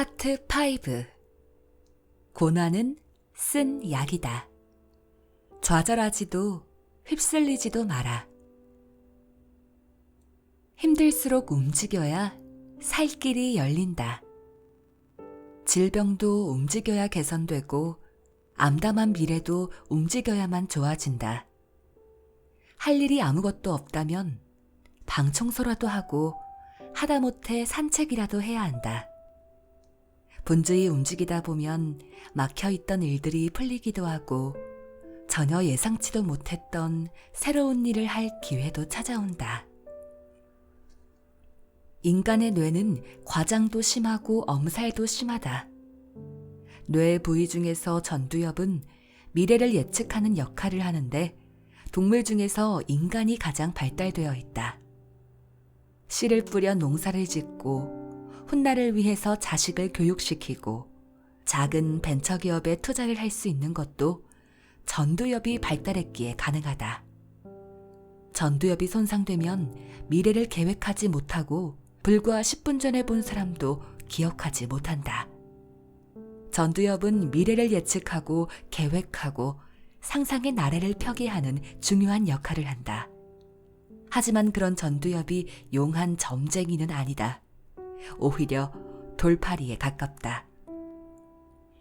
파트 5. 고난은 쓴 약이다. 좌절하지도 휩쓸리지도 마라. 힘들수록 움직여야 살 길이 열린다. 질병도 움직여야 개선되고 암담한 미래도 움직여야만 좋아진다. 할 일이 아무것도 없다면 방 청소라도 하고 하다못해 산책이라도 해야 한다. 분주히 움직이다 보면 막혀있던 일들이 풀리기도 하고 전혀 예상치도 못했던 새로운 일을 할 기회도 찾아온다. 인간의 뇌는 과장도 심하고 엄살도 심하다. 뇌 부위 중에서 전두엽은 미래를 예측하는 역할을 하는데 동물 중에서 인간이 가장 발달되어 있다. 씨를 뿌려 농사를 짓고 훗날을 위해서 자식을 교육시키고 작은 벤처기업에 투자를 할 수 있는 것도 전두엽이 발달했기에 가능하다. 전두엽이 손상되면 미래를 계획하지 못하고 불과 10분 전에 본 사람도 기억하지 못한다. 전두엽은 미래를 예측하고 계획하고 상상의 나래를 펴게 하는 중요한 역할을 한다. 하지만 그런 전두엽이 용한 점쟁이는 아니다. 오히려 돌팔이에 가깝다.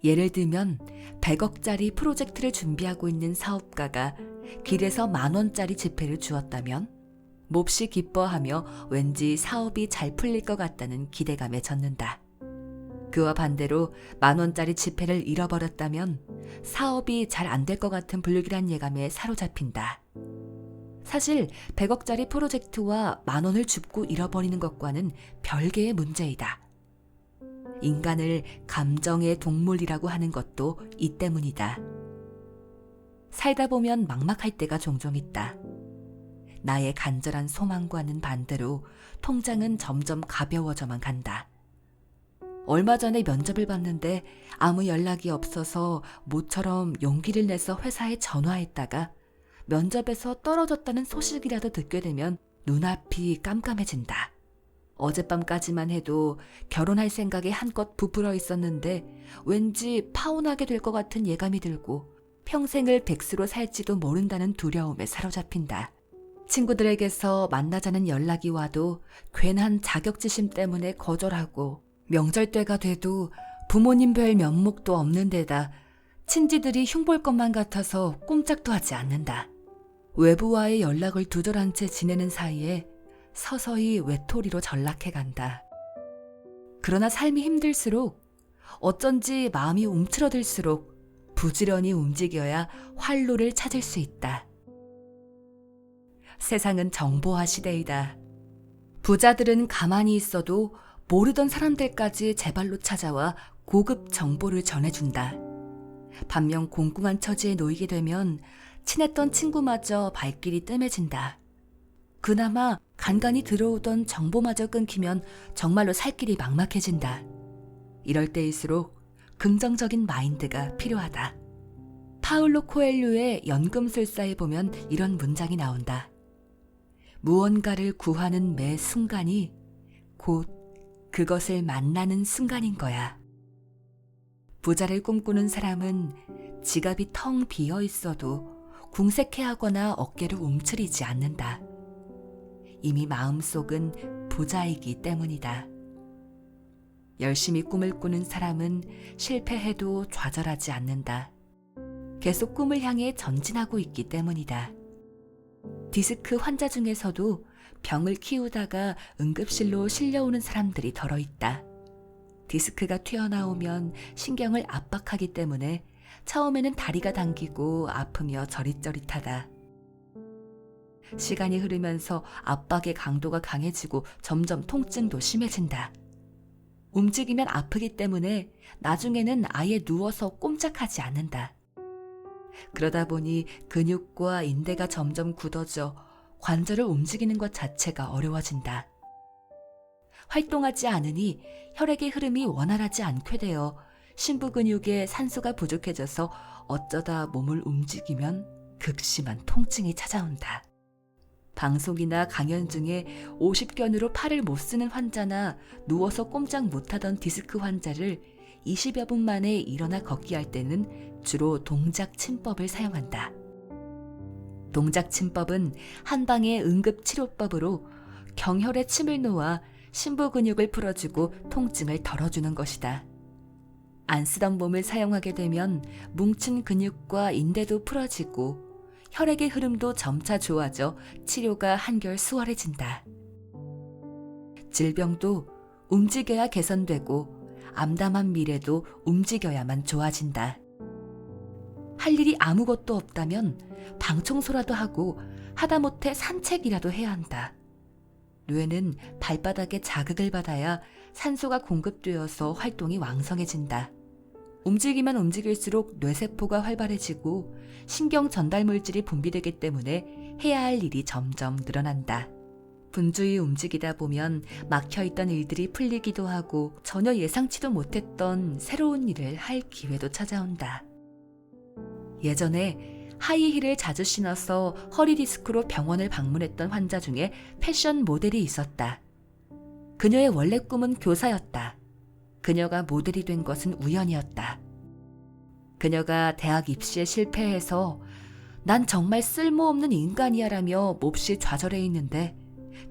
예를 들면 100억짜리 프로젝트를 준비하고 있는 사업가가 길에서 10,000원짜리 지폐를 주었다면 몹시 기뻐하며 왠지 사업이 잘 풀릴 것 같다는 기대감에 젖는다. 그와 반대로 10,000원짜리 지폐를 잃어버렸다면 사업이 잘 안 될 것 같은 불길한 예감에 사로잡힌다. 사실 100억짜리 프로젝트와 10,000원을 줍고 잃어버리는 것과는 별개의 문제이다. 인간을 감정의 동물이라고 하는 것도 이 때문이다. 살다 보면 막막할 때가 종종 있다. 나의 간절한 소망과는 반대로 통장은 점점 가벼워져만 간다. 얼마 전에 면접을 봤는데 아무 연락이 없어서 모처럼 용기를 내서 회사에 전화했다가 면접에서 떨어졌다는 소식이라도 듣게 되면 눈앞이 깜깜해진다. 어젯밤까지만 해도 결혼할 생각에 한껏 부풀어 있었는데 왠지 파혼하게 될 것 같은 예감이 들고 평생을 백수로 살지도 모른다는 두려움에 사로잡힌다. 친구들에게서 만나자는 연락이 와도 괜한 자격지심 때문에 거절하고 명절 때가 돼도 부모님 뵐 면목도 없는 데다 친지들이 흉볼 것만 같아서 꼼짝도 하지 않는다. 외부와의 연락을 두절한 채 지내는 사이에 서서히 외톨이로 전락해간다. 그러나 삶이 힘들수록 어쩐지 마음이 움츠러들수록 부지런히 움직여야 활로를 찾을 수 있다. 세상은 정보화 시대이다. 부자들은 가만히 있어도 모르던 사람들까지 제 발로 찾아와 고급 정보를 전해준다. 반면 공공한 처지에 놓이게 되면 친했던 친구마저 발길이 뜸해진다. 그나마 간간히 들어오던 정보마저 끊기면 정말로 살 길이 막막해진다. 이럴 때일수록 긍정적인 마인드가 필요하다. 파울로 코엘료의 연금술사에 보면 이런 문장이 나온다. 무언가를 구하는 매 순간이 곧 그것을 만나는 순간인 거야. 부자를 꿈꾸는 사람은 지갑이 텅 비어 있어도 궁색해하거나 어깨를 움츠리지 않는다. 이미 마음속은 부자이기 때문이다. 열심히 꿈을 꾸는 사람은 실패해도 좌절하지 않는다. 계속 꿈을 향해 전진하고 있기 때문이다. 디스크 환자 중에서도 병을 키우다가 응급실로 실려오는 사람들이 덜어 있다. 디스크가 튀어나오면 신경을 압박하기 때문에 처음에는 다리가 당기고 아프며 저릿저릿하다. 시간이 흐르면서 압박의 강도가 강해지고 점점 통증도 심해진다. 움직이면 아프기 때문에 나중에는 아예 누워서 꼼짝하지 않는다. 그러다 보니 근육과 인대가 점점 굳어져 관절을 움직이는 것 자체가 어려워진다. 활동하지 않으니 혈액의 흐름이 원활하지 않게 되어 심부 근육에 산소가 부족해져서 어쩌다 몸을 움직이면 극심한 통증이 찾아온다. 방송이나 강연 중에 50견으로 팔을 못 쓰는 환자나 누워서 꼼짝 못하던 디스크 환자를 20여 분 만에 일어나 걷기 할 때는 주로 동작침법을 사용한다. 동작침법은 한방의 응급치료법으로 경혈에 침을 놓아 심부 근육을 풀어주고 통증을 덜어주는 것이다. 안 쓰던 몸을 사용하게 되면 뭉친 근육과 인대도 풀어지고 혈액의 흐름도 점차 좋아져 치료가 한결 수월해진다. 질병도 움직여야 개선되고 암담한 미래도 움직여야만 좋아진다. 할 일이 아무것도 없다면 방 청소라도 하고 하다못해 산책이라도 해야 한다. 뇌는 발바닥에 자극을 받아야 산소가 공급되어서 활동이 왕성해진다. 움직이면 움직일수록 뇌세포가 활발해지고 신경 전달 물질이 분비되기 때문에 해야 할 일이 점점 늘어난다. 분주히 움직이다 보면 막혀있던 일들이 풀리기도 하고 전혀 예상치도 못했던 새로운 일을 할 기회도 찾아온다. 예전에 하이힐을 자주 신어서 허리 디스크로 병원을 방문했던 환자 중에 패션 모델이 있었다. 그녀의 원래 꿈은 교사였다. 그녀가 모델이 된 것은 우연이었다. 그녀가 대학 입시에 실패해서 난 정말 쓸모없는 인간이야라며 몹시 좌절해 있는데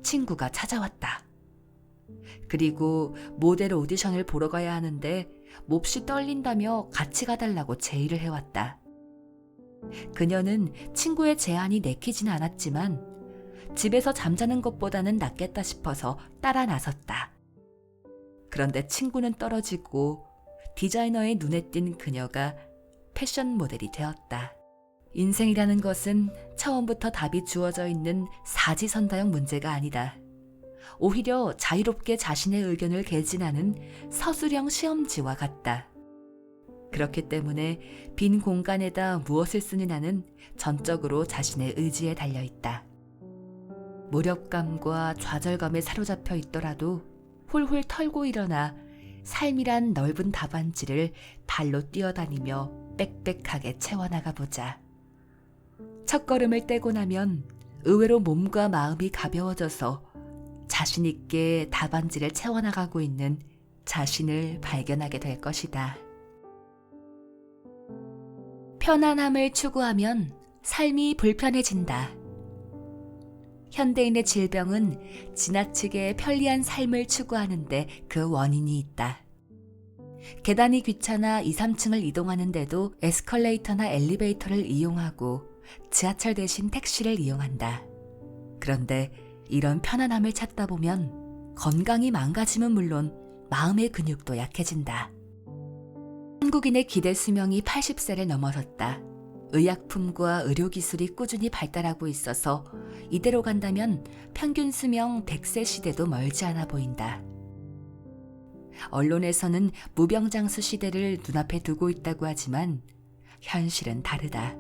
친구가 찾아왔다. 그리고 모델 오디션을 보러 가야 하는데 몹시 떨린다며 같이 가달라고 제의를 해왔다. 그녀는 친구의 제안이 내키지는 않았지만 집에서 잠자는 것보다는 낫겠다 싶어서 따라 나섰다. 그런데 친구는 떨어지고 디자이너의 눈에 띈 그녀가 패션 모델이 되었다. 인생이라는 것은 처음부터 답이 주어져 있는 사지선다형 문제가 아니다. 오히려 자유롭게 자신의 의견을 개진하는 서술형 시험지와 같다. 그렇기 때문에 빈 공간에다 무엇을 쓰느냐는 전적으로 자신의 의지에 달려있다. 무력감과 좌절감에 사로잡혀 있더라도 훌훌 털고 일어나 삶이란 넓은 답안지를 발로 뛰어다니며 빽빽하게 채워나가 보자. 첫걸음을 떼고 나면 의외로 몸과 마음이 가벼워져서 자신 있게 답안지를 채워나가고 있는 자신을 발견하게 될 것이다. 편안함을 추구하면 삶이 불편해진다. 현대인의 질병은 지나치게 편리한 삶을 추구하는데 그 원인이 있다. 계단이 귀찮아 2, 3층을 이동하는데도 에스컬레이터나 엘리베이터를 이용하고 지하철 대신 택시를 이용한다. 그런데 이런 편안함을 찾다 보면 건강이 망가지면 물론 마음의 근육도 약해진다. 한국인의 기대 수명이 80세를 넘어섰다. 의약품과 의료기술이 꾸준히 발달하고 있어서 이대로 간다면 평균 수명 100세 시대도 멀지 않아 보인다. 언론에서는 무병장수 시대를 눈앞에 두고 있다고 하지만 현실은 다르다.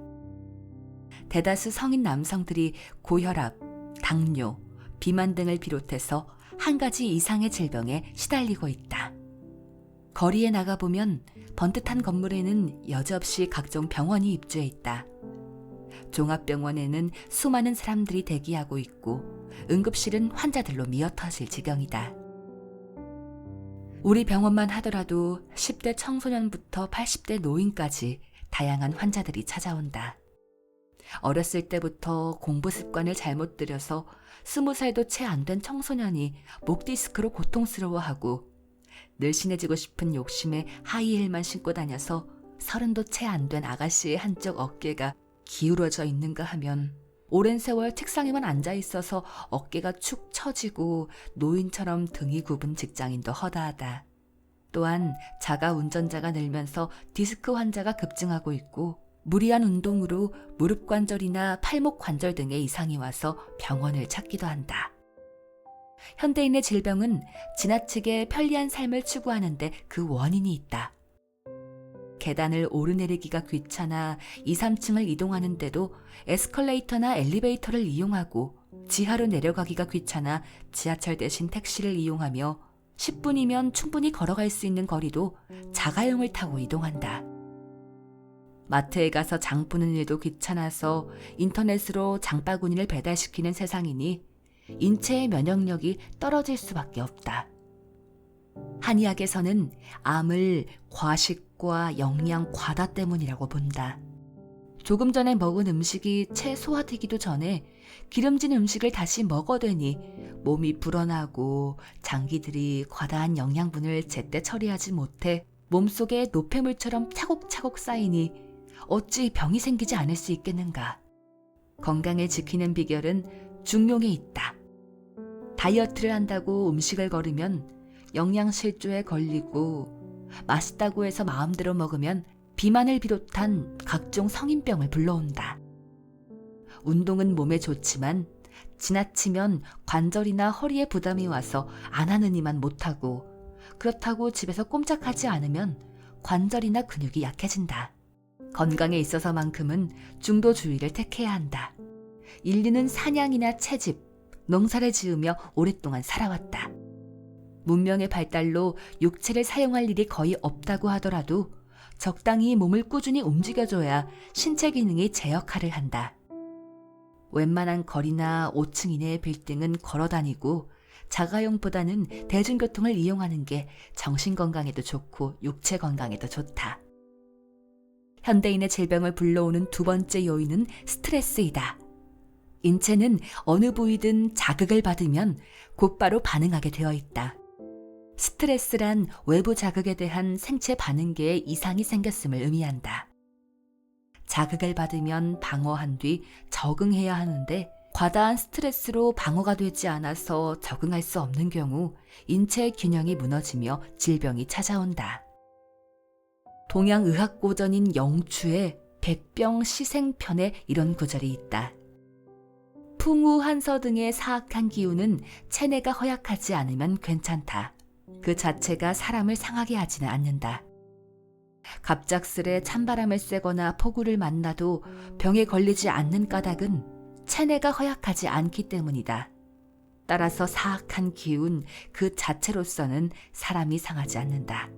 대다수 성인 남성들이 고혈압, 당뇨, 비만 등을 비롯해서 한 가지 이상의 질병에 시달리고 있다. 거리에 나가보면 번듯한 건물에는 여지없이 각종 병원이 입주해 있다. 종합병원에는 수많은 사람들이 대기하고 있고 응급실은 환자들로 미어터질 지경이다. 우리 병원만 하더라도 10대 청소년부터 80대 노인까지 다양한 환자들이 찾아온다. 어렸을 때부터 공부 습관을 잘못 들여서 20살도 채 안 된 청소년이 목 디스크로 고통스러워하고 늘씬해지고 싶은 욕심에 하이힐만 신고 다녀서 30도 채 안 된 아가씨의 한쪽 어깨가 기울어져 있는가 하면 오랜 세월 책상에만 앉아 있어서 어깨가 축 처지고 노인처럼 등이 굽은 직장인도 허다하다. 또한 자가 운전자가 늘면서 디스크 환자가 급증하고 있고 무리한 운동으로 무릎 관절이나 팔목 관절 등의 이상이 와서 병원을 찾기도 한다. 현대인의 질병은 지나치게 편리한 삶을 추구하는데 그 원인이 있다. 계단을 오르내리기가 귀찮아 2, 3층을 이동하는데도 에스컬레이터나 엘리베이터를 이용하고 지하로 내려가기가 귀찮아 지하철 대신 택시를 이용하며 10분이면 충분히 걸어갈 수 있는 거리도 자가용을 타고 이동한다. 마트에 가서 장 보는 일도 귀찮아서 인터넷으로 장바구니를 배달시키는 세상이니 인체의 면역력이 떨어질 수밖에 없다. 한의학에서는 암을 과식과 영양 과다 때문이라고 본다. 조금 전에 먹은 음식이 채 소화되기도 전에 기름진 음식을 다시 먹어대니 몸이 불어나고 장기들이 과다한 영양분을 제때 처리하지 못해 몸속에 노폐물처럼 차곡차곡 쌓이니 어찌 병이 생기지 않을 수 있겠는가. 건강을 지키는 비결은 중용에 있다. 다이어트를 한다고 음식을 거르면 영양실조에 걸리고 맛있다고 해서 마음대로 먹으면 비만을 비롯한 각종 성인병을 불러온다. 운동은 몸에 좋지만 지나치면 관절이나 허리에 부담이 와서 안 하느니만 못하고, 그렇다고 집에서 꼼짝하지 않으면 관절이나 근육이 약해진다. 건강에 있어서만큼은 중도주의를 택해야 한다. 인류는 사냥이나 채집, 농사를 지으며 오랫동안 살아왔다. 문명의 발달로 육체를 사용할 일이 거의 없다고 하더라도 적당히 몸을 꾸준히 움직여줘야 신체 기능이 제 역할을 한다. 웬만한 거리나 5층 이내의 빌딩은 걸어다니고 자가용보다는 대중교통을 이용하는 게 정신건강에도 좋고 육체 건강에도 좋다. 현대인의 질병을 불러오는 두 번째 요인은 스트레스이다. 인체는 어느 부위든 자극을 받으면 곧바로 반응하게 되어 있다. 스트레스란 외부 자극에 대한 생체 반응계에 이상이 생겼음을 의미한다. 자극을 받으면 방어한 뒤 적응해야 하는데 과다한 스트레스로 방어가 되지 않아서 적응할 수 없는 경우 인체의 균형이 무너지며 질병이 찾아온다. 동양의학고전인 영추의 백병시생편에 이런 구절이 있다. 풍우, 한서 등의 사악한 기운은 체내가 허약하지 않으면 괜찮다. 그 자체가 사람을 상하게 하지는 않는다. 갑작스레 찬바람을 쐬거나 폭우를 만나도 병에 걸리지 않는 까닭은 체내가 허약하지 않기 때문이다. 따라서 사악한 기운 그 자체로서는 사람이 상하지 않는다.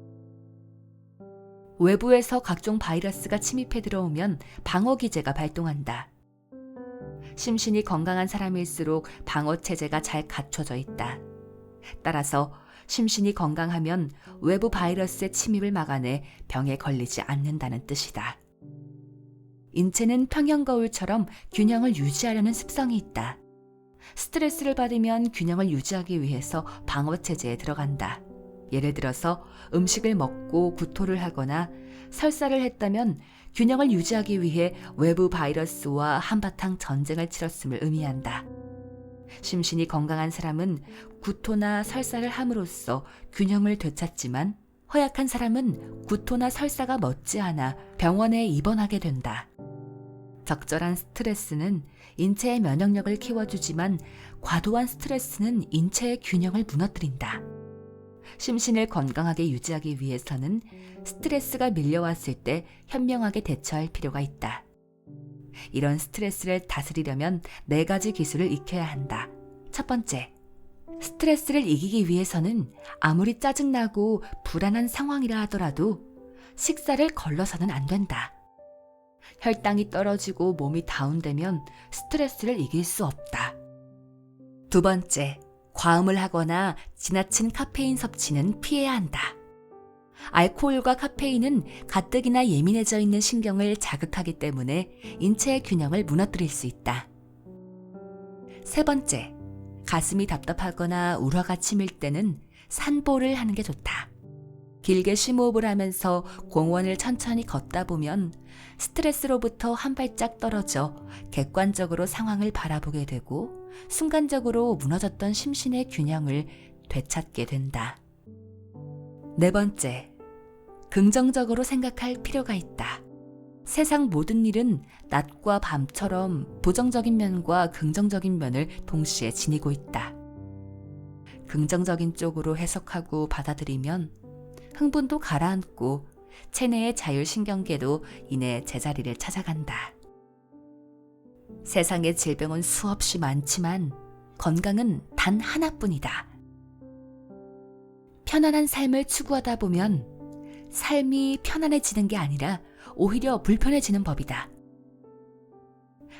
외부에서 각종 바이러스가 침입해 들어오면 방어기제가 발동한다. 심신이 건강한 사람일수록 방어체제가 잘 갖춰져 있다. 따라서 심신이 건강하면 외부 바이러스의 침입을 막아내 병에 걸리지 않는다는 뜻이다. 인체는 평형거울처럼 균형을 유지하려는 습성이 있다. 스트레스를 받으면 균형을 유지하기 위해서 방어체제에 들어간다. 예를 들어서 음식을 먹고 구토를 하거나 설사를 했다면 균형을 유지하기 위해 외부 바이러스와 한바탕 전쟁을 치렀음을 의미한다. 심신이 건강한 사람은 구토나 설사를 함으로써 균형을 되찾지만 허약한 사람은 구토나 설사가 머지않아 병원에 입원하게 된다. 적절한 스트레스는 인체의 면역력을 키워주지만 과도한 스트레스는 인체의 균형을 무너뜨린다. 심신을 건강하게 유지하기 위해서는 스트레스가 밀려왔을 때 현명하게 대처할 필요가 있다. 이런 스트레스를 다스리려면 4가지 기술을 익혀야 한다. 첫 번째, 스트레스를 이기기 위해서는 아무리 짜증나고 불안한 상황이라 하더라도 식사를 걸러서는 안 된다. 혈당이 떨어지고 몸이 다운되면 스트레스를 이길 수 없다. 두 번째, 과음을 하거나 지나친 카페인 섭취는 피해야 한다. 알코올과 카페인은 가뜩이나 예민해져 있는 신경을 자극하기 때문에 인체의 균형을 무너뜨릴 수 있다. 세 번째, 가슴이 답답하거나 울화가 치밀 때는 산보를 하는 게 좋다. 길게 심호흡을 하면서 공원을 천천히 걷다 보면 스트레스로부터 한 발짝 떨어져 객관적으로 상황을 바라보게 되고 순간적으로 무너졌던 심신의 균형을 되찾게 된다. 네 번째, 긍정적으로 생각할 필요가 있다. 세상 모든 일은 낮과 밤처럼 부정적인 면과 긍정적인 면을 동시에 지니고 있다. 긍정적인 쪽으로 해석하고 받아들이면 흥분도 가라앉고 체내의 자율신경계도 이내 제자리를 찾아간다. 세상의 질병은 수없이 많지만 건강은 단 하나뿐이다. 편안한 삶을 추구하다 보면 삶이 편안해지는 게 아니라 오히려 불편해지는 법이다.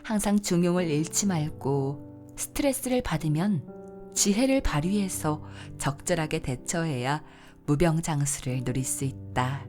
항상 중용을 잃지 말고 스트레스를 받으면 지혜를 발휘해서 적절하게 대처해야 무병장수를 누릴 수 있다.